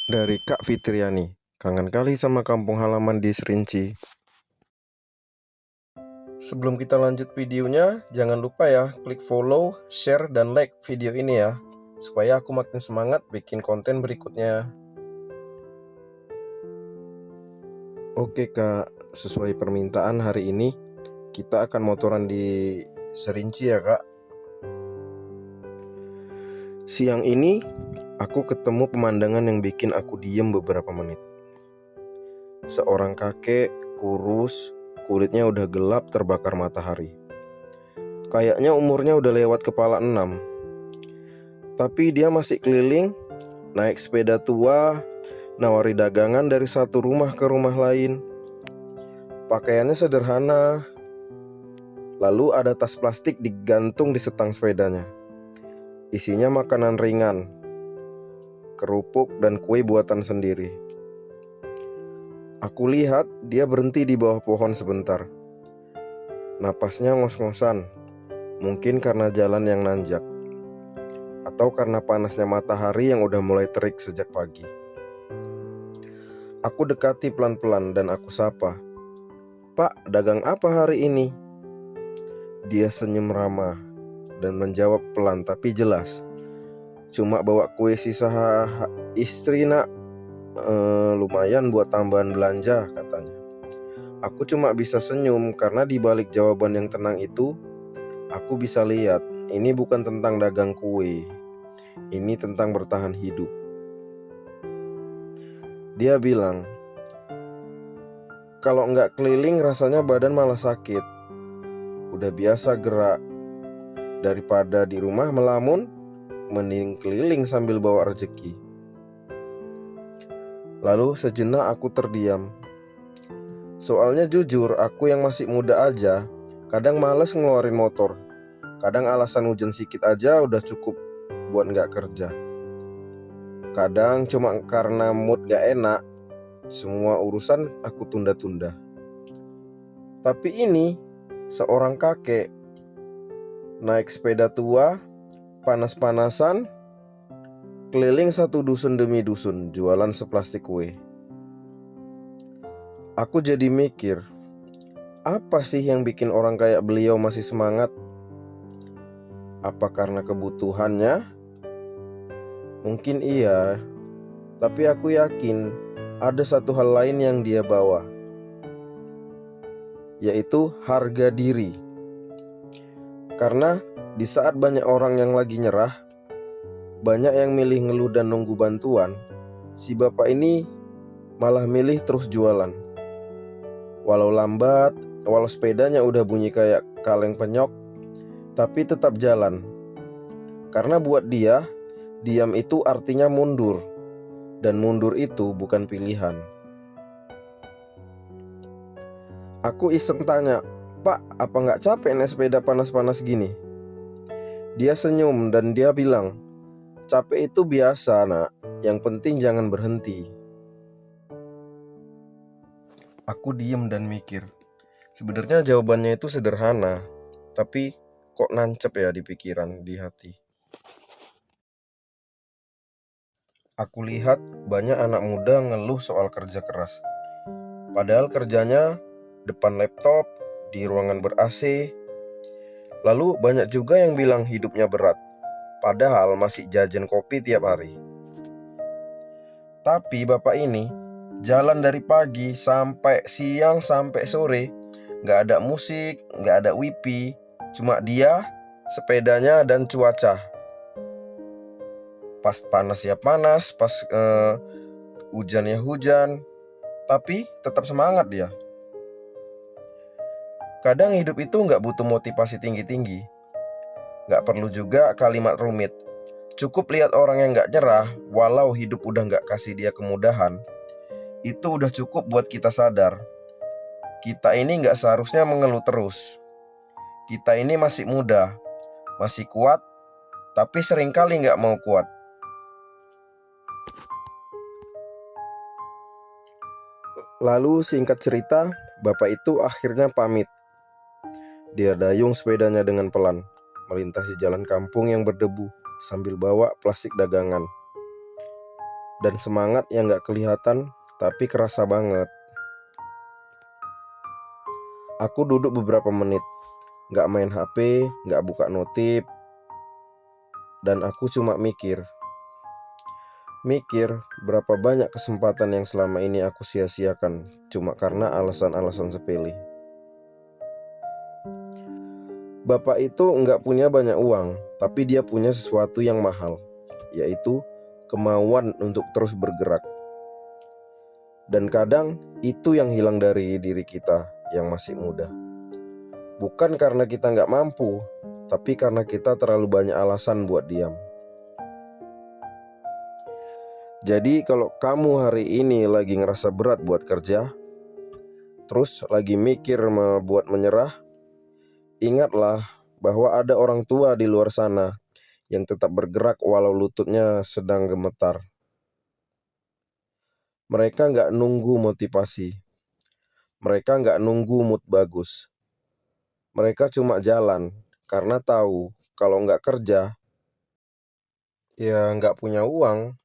Dari Kak Fitriani. Kangen kali sama kampung halaman di Serinci. Sebelum kita lanjut videonya, jangan lupa ya klik follow, share, dan like video ini ya, supaya aku makin semangat bikin konten berikutnya. Oke Kak, sesuai permintaan hari ini kita akan motoran di Serinci ya Kak. Siang ini aku ketemu pemandangan yang bikin aku diem beberapa menit. Seorang kakek kurus, kulitnya udah gelap terbakar matahari. Kayaknya umurnya udah lewat kepala 6. Tapi dia masih keliling, naik sepeda tua, nawari dagangan dari satu rumah ke rumah lain. Pakaiannya sederhana. Lalu ada tas plastik digantung di setang sepedanya. Isinya makanan ringan, kerupuk dan kue buatan sendiri. Aku lihat dia berhenti di bawah pohon sebentar. Napasnya ngos-ngosan, mungkin karena jalan yang nanjak, atau karena panasnya matahari yang udah mulai terik sejak pagi. Aku dekati pelan-pelan dan aku sapa, "Pak, dagang apa hari ini?" Dia senyum ramah dan menjawab pelan tapi jelas, "Cuma bawa kue sisa istri nak, lumayan buat tambahan belanja," katanya. Aku cuma bisa senyum karena di balik jawaban yang tenang itu, aku bisa lihat ini bukan tentang dagang kue. Ini tentang bertahan hidup. Dia bilang, "Kalau nggak keliling rasanya badan malah sakit. Udah biasa gerak. Daripada di rumah melamun, mending keliling sambil bawa rezeki." Lalu sejenak aku terdiam. Soalnya jujur, aku yang masih muda aja kadang males ngeluarin motor. Kadang alasan hujan sedikit aja udah cukup buat nggak kerja. Kadang cuma karena mood gak enak, semua urusan aku tunda-tunda. Tapi ini seorang kakek naik sepeda tua, panas-panasan, keliling satu dusun demi dusun, jualan seplastik kue. Aku jadi mikir, apa sih yang bikin orang kayak beliau masih semangat? Apa karena kebutuhannya? Mungkin iya, tapi aku yakin ada satu hal lain yang dia bawa, yaitu harga diri. Karena di saat banyak orang yang lagi nyerah, banyak yang milih ngeluh dan nunggu bantuan, si bapak ini malah milih terus jualan. Walau lambat, walau sepedanya udah bunyi kayak kaleng penyok, tapi tetap jalan. Karena buat dia, diam itu artinya mundur. Dan mundur itu bukan pilihan. Aku iseng tanya, "Pak, apa nggak capek naik sepeda panas-panas gini?" Dia senyum dan dia bilang, "Capek itu biasa nak, yang penting jangan berhenti." Aku diem dan mikir. Sebenarnya jawabannya itu sederhana, tapi kok nancep ya di pikiran, di hati. Aku lihat banyak anak muda ngeluh soal kerja keras. Padahal kerjanya depan laptop, di ruangan ber-AC. Lalu banyak juga yang bilang hidupnya berat, padahal masih jajan kopi tiap hari. Tapi bapak ini jalan dari pagi sampai siang sampai sore, gak ada musik, gak ada wifi, cuma dia, sepedanya, dan cuaca. Pas panas ya panas, pas hujan ya hujan, tapi tetap semangat dia. Kadang hidup itu gak butuh motivasi tinggi-tinggi, gak perlu juga kalimat rumit. Cukup lihat orang yang gak nyerah, walau hidup udah gak kasih dia kemudahan. Itu udah cukup buat kita sadar, kita ini gak seharusnya mengeluh terus. Kita ini masih muda, masih kuat, tapi seringkali gak mau kuat. Lalu singkat cerita, bapak itu akhirnya pamit. Dia dayung sepedanya dengan pelan, melintasi jalan kampung yang berdebu sambil bawa plastik dagangan. dan semangat yang gak kelihatan tapi kerasa banget. Aku duduk beberapa menit, gak main HP, gak buka notif, dan aku cuma mikir berapa banyak kesempatan yang selama ini aku sia-siakan cuma karena alasan-alasan sepele. Bapak itu nggak punya banyak uang, tapi dia punya sesuatu yang mahal, yaitu kemauan untuk terus bergerak. Dan kadang itu yang hilang dari diri kita yang masih muda. Bukan karena kita nggak mampu, tapi karena kita terlalu banyak alasan buat diam. Jadi kalau kamu hari ini lagi ngerasa berat buat kerja, terus lagi mikir buat menyerah, ingatlah bahwa ada orang tua di luar sana yang tetap bergerak walau lututnya sedang gemetar. Mereka nggak nunggu motivasi. Mereka nggak nunggu mood bagus. Mereka cuma jalan karena tahu kalau nggak kerja, ya nggak punya uang.